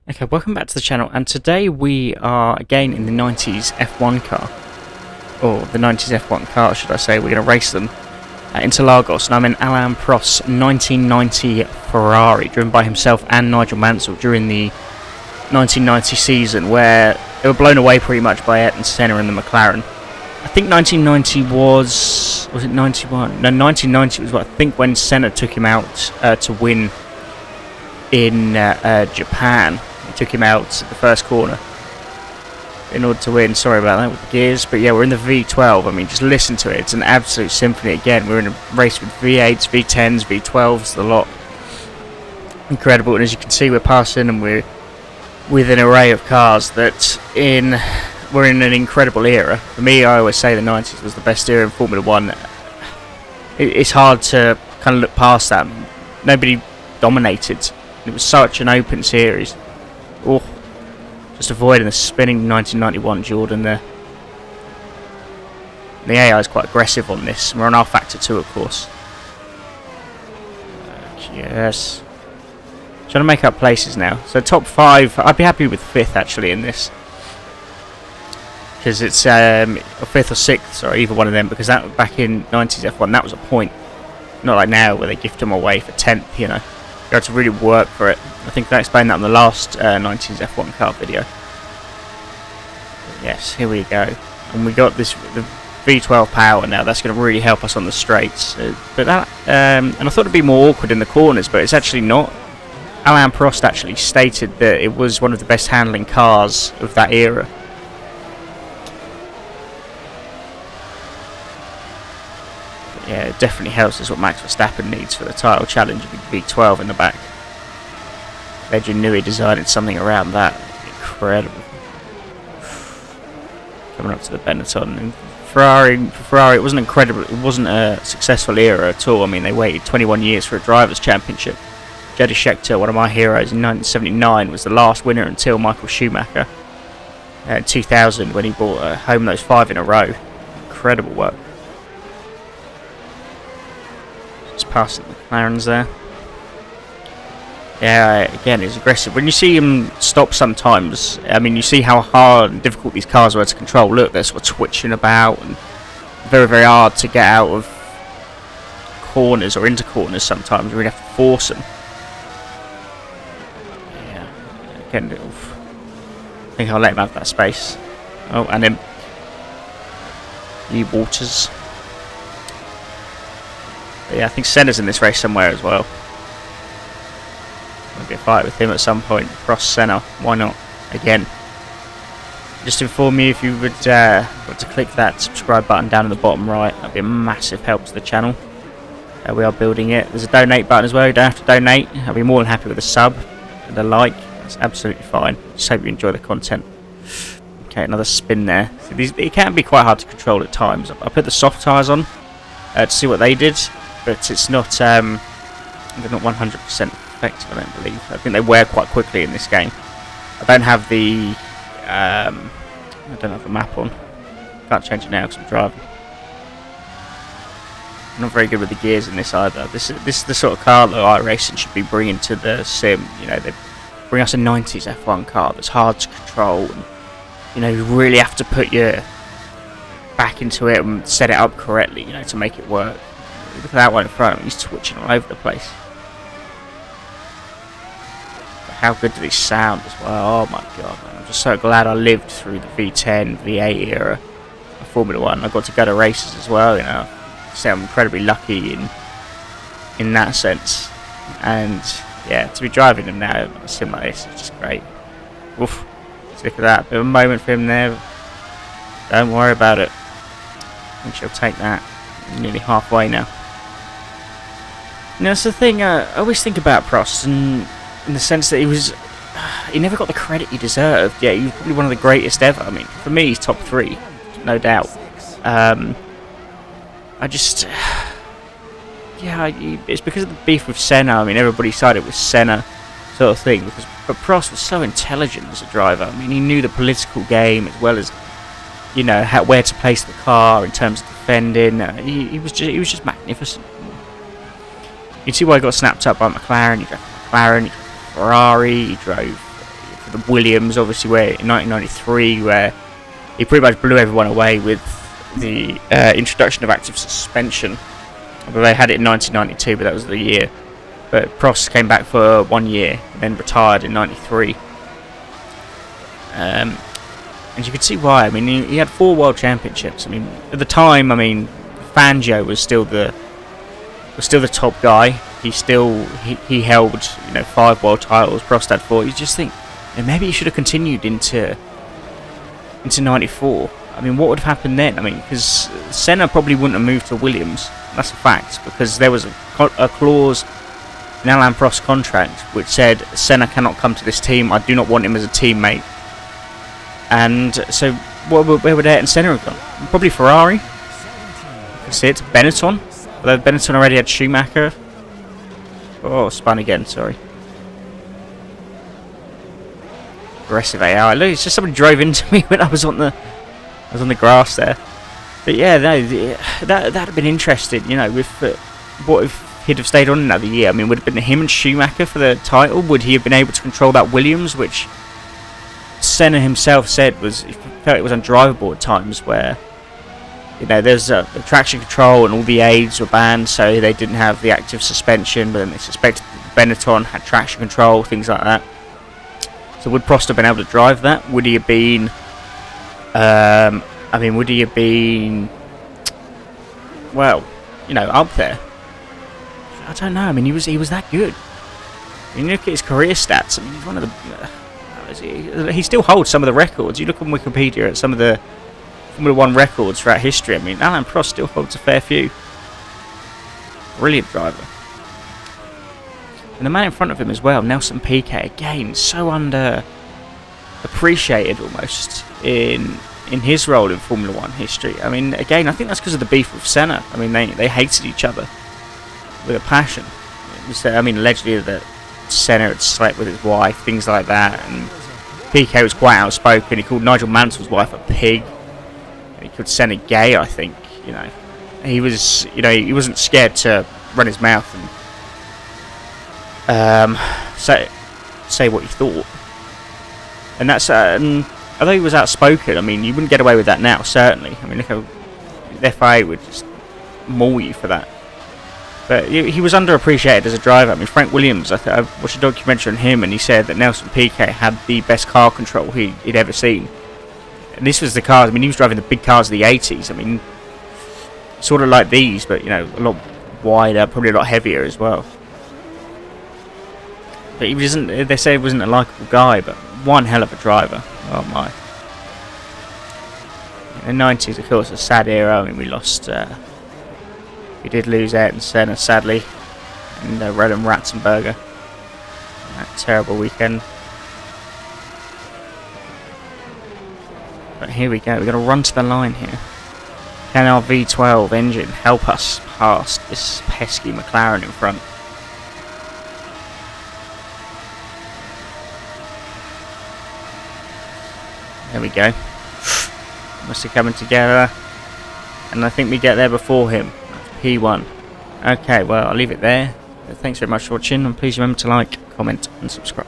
Okay, welcome back to the channel, and today we are again in the 90s F1 car, or the 90s F1 car should I say. We're going to race them at Interlagos, and I'm in Alain Prost's 1990 Ferrari, driven by himself and Nigel Mansell during the 1990 season, where they were blown away pretty much by Ayrton Senna and the McLaren. I think 1990 was it 91? No, 1990 was what I think when Senna took him out to win in Japan. He took him out at the first corner in order to win. Sorry about that with the gears, but yeah, we're in the V12. I mean, just listen to it. It's an absolute symphony. Again, we're in a race with V8s, V10s, V12s, the lot. Incredible. And as you can see, we're passing, and we're with an array of cars that we're in an incredible era. For me, I always say the 90s was the best era in Formula 1. It's hard to kind of look past that. Nobody dominated. It was such an open series. Oh, just avoiding the spinning 1991 Jordan there. The AI is quite aggressive on this. We're on Rfactor 2, of course. Yes. Trying to make up places now. So top 5, I'd be happy with 5th actually in this. Because it's 5th or 6th, sorry, either one of them. Because that back in 90s F1, that was a point. Not like now where they gift them away for 10th, you know. You had to really work for it. I think I explained that in the last 90s F1 car video. But yes, here we go. And we got the V12 power now. That's going to really help us on the straights. But that, and I thought it'd be more awkward in the corners, but it's actually not. Alain Prost actually stated that it was one of the best handling cars of that era. Yeah, it definitely helps. Is what Max Verstappen needs for the title challenge with V12 in the back. Legend knew he designed something around that. Incredible. Coming up to the Benetton. And Ferrari, it wasn't incredible. It wasn't a successful era at all. I mean, they waited 21 years for a drivers' championship. Jedi Scheckter, one of my heroes, in 1979 was the last winner until Michael Schumacher in 2000 when he brought home those 5 in a row. Incredible work. Passing the McLarens there. Yeah, again, he's aggressive. When you see him stop sometimes, I mean, you see how hard and difficult these cars were to control. Look, they're sort of twitching about, and very, very hard to get out of corners or into corners sometimes. You really have to force them. Yeah, again, I think I'll let him have that space. Oh, and then Lee Waters. But yeah, I think Senna's in this race somewhere as well. Might be a fight with him at some point. Prost, Senna, why not? Again, just inform you if you would want to click that subscribe button down in the bottom right. That'd be a massive help to the channel. We are building it. There's a donate button as well. You don't have to donate. I'll be more than happy with a sub and a like. That's absolutely fine. Just hope you enjoy the content. Okay, another spin there. So it can be quite hard to control at times. I put the soft tyres on to see what they did. But it's not, they're not 100% effective, I don't believe. I think they wear quite quickly in this game. I don't have the map on. Can't change it now because I'm driving. I'm not very good with the gears in this either. This is the sort of car that iRacing should be bringing to the sim. You know, they bring us a 90s F1 car that's hard to control. And, you know, you really have to put your back into it and set it up correctly, you know, to make it work. Look at that one in front. He's twitching all over the place. But how good do these sound as well? Oh my god, man. I'm just so glad I lived through the V10, V8 era of Formula 1. I got to go to races as well, you know. So I'm incredibly lucky in that sense. And yeah, to be driving them now on a sim like this is just great. Oof. Let's look at that. Bit of a moment for him there. Don't worry about it. I think she'll take that. Nearly halfway now. You know, that's the thing, I always think about Prost, and in the sense that he never got the credit he deserved. Yeah, he was probably one of the greatest ever. I mean, for me, he's top 3, no doubt. It's because of the beef with Senna. I mean, everybody sided with Senna, sort of thing. But Prost was so intelligent as a driver. I mean, he knew the political game as well as, you know, where to place the car in terms of defending. He was just magnificent. You can see why he got snapped up by McLaren. He drove McLaren, he drove Ferrari, he drove with the Williams, obviously, where in 1993, where he pretty much blew everyone away with the introduction of active suspension. Although they had it in 1992, but that was the year. But Prost came back for 1 year, and then retired in 93. And you can see why. I mean, he had 4 world championships. I mean, at the time, I mean, Fangio was still the top guy. He held 5 world titles. Prost had 4. You just think maybe he should have continued into 94. I mean, what would have happened then? I mean, because Senna probably wouldn't have moved to Williams. That's a fact, because there was a clause in Alain Prost's contract which said Senna cannot come to this team. I do not want him as a teammate. And so, where would Ayrton Senna have gone? Probably Ferrari. You can see it. Benetton. Although Benetton already had Schumacher. Oh, spun again. Sorry. Aggressive AR. Look, it's just somebody drove into me when I was on the grass there. But yeah, no, that'd have been interesting. With what if he'd have stayed on another year? I mean, would it have been him and Schumacher for the title? Would he have been able to control that Williams, which Senna himself said he felt it was undrivable at times, where there's the traction control and all the aids were banned, so they didn't have the active suspension. But then they suspected Benetton had traction control, things like that. So would Prost have been able to drive that? Would he have been? Would he have been? Well, up there. I don't know. I mean, he was that good. I mean, you look at his career stats. I mean, he's one of the. He still holds some of the records. You look on Wikipedia at some of the Formula 1 records throughout history. I mean, Alain Prost still holds a fair few. Brilliant driver. And the man in front of him as well, Nelson Piquet, again, so underappreciated almost in his role in Formula 1 history. I mean, again, I think that's because of the beef with Senna. I mean, they hated each other with a passion. It was, allegedly that Senna had slept with his wife, things like that, and Piquet was quite outspoken. He called Nigel Mansell's wife a pig. And he called Senna gay, I think. He was, he wasn't scared to run his mouth and say what he thought. And that's although he was outspoken, I mean, you wouldn't get away with that now, certainly. I mean, look how the FIA would just maul you for that. But he was underappreciated as a driver. I mean, Frank Williams, I watched a documentary on him, and he said that Nelson Piquet had the best car control he'd ever seen. And this was the cars. I mean, he was driving the big cars of the 80s. I mean, sort of like these, but a lot wider, probably a lot heavier as well. But he wasn't. They say he wasn't a likable guy, but one hell of a driver. Oh my! In the 90s, of course, a sad era. I mean, we did lose Ayrton Senna, sadly, and Roland Ratzenberger. That terrible weekend. But here we go. We're going to run to the line here. Can our V12 engine help us past this pesky McLaren in front? There we go. Must have coming together. And I think we get there before him. P1. Okay, well, I'll leave it there. Thanks very much for watching, and please remember to like, comment and subscribe.